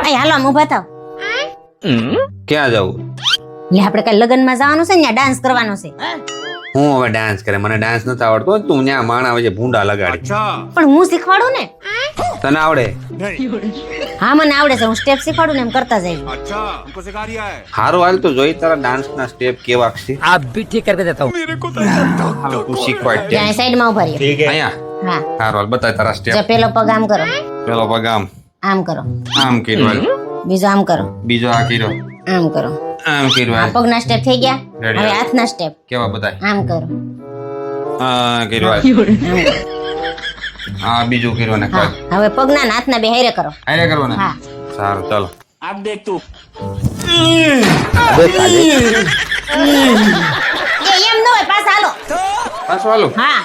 અહીં હાલો આમ ઊભા થાવ. ક્યાં જવું? લે આપણે કઈ લગ્નમાં જવાનું છે ને ત્યાં ડાન્સ કરવાનો છે. હું હવે ડાન્સ કરે, મને ડાન્સ નથી આવડતો. તું ત્યાં માણ આવે છે ભૂંડા લગાડી. પણ હું શીખવાડું ને. તને આવડે? હા મને આવડે છે, હું સ્ટેપ શીખવાડું ને એમ કરતા જઈએ. હારું હાલ તો જોઈ તારા ડાન્સ ના સ્ટેપ કેવા છે. आप भी ठीक करके देता हूँ. હાલો તું શીખવાડ દે. ત્યાં સાઈડ માં ઉભા રહ્યો. અહીંયા હા હારું હાલ બતાય તારા જો સ્ટેપ. પેલો પગ આમ કરો, પેલો પગ આમ કરો, આમ કર્યો હાલ. બીજો આમ કરો, બીજો આ કર્યો આમ કરો. આમ કર્યો આ હાલ. પગના સ્ટેપ થઈ ગયા. Ready. હવે હાથના સ્ટેપ કેવા બતાય? આમ કરો, આ કર્યો હાલ. આમ કરો. આ બીજું કર્યો ને હા હવે પગના ને હાથના બે હારે કરો. હારે કરો ને. હા સારું ચાલો. એ એમ ન હોય, પાછા હાલો. પાછું હાલો. હા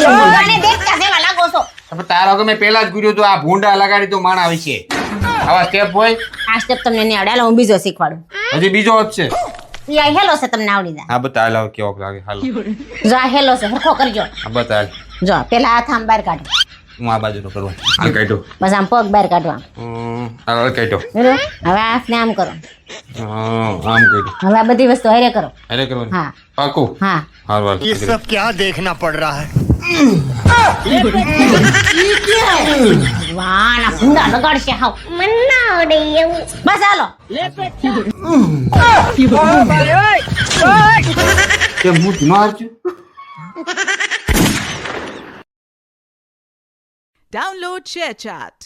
ભૂંડાને દેખતા જેવા લાગો છો. હવે તારો કે મેં પેલા જ કર્યું હતું. આ ભૂંડા લગાડી તો માણ આવી છે. આવા સ્ટેપ હોય. આ સ્ટેપ તમને નહીં આવડે, હાલો હું બીજો શીખવાડું. હજી બીજો જ છે. ઈ આ હેલો છે, તમને આવડી જાય. આ બતા હાલ કેવો લાગે. હાલો જો આ હેલો છે, હરખો કરજો. આ બતા હાલ. જો પેલા હાથ આમ બહાર કાઢો, હું આ બાજુ નો કરું. હાલ કાઢ્યો. બસ આમ પગ બહાર કાઢવા. હાલ કાઢ્યો. બરોબર, હવે હાથને આમ કરો. આમ કર્યું. હવે આ બધી વસ્તુ હારે કરો. હારે કરવાનું. હા પાકું. હા હાલ હાલ. ये सब क्या देखना पड़ रहा है? વાહ ના ભૂંડા લગાડશે હાવ. મને ના આવડે એવું. બસ હાલો. કે હું માર છું. Download ShareChat.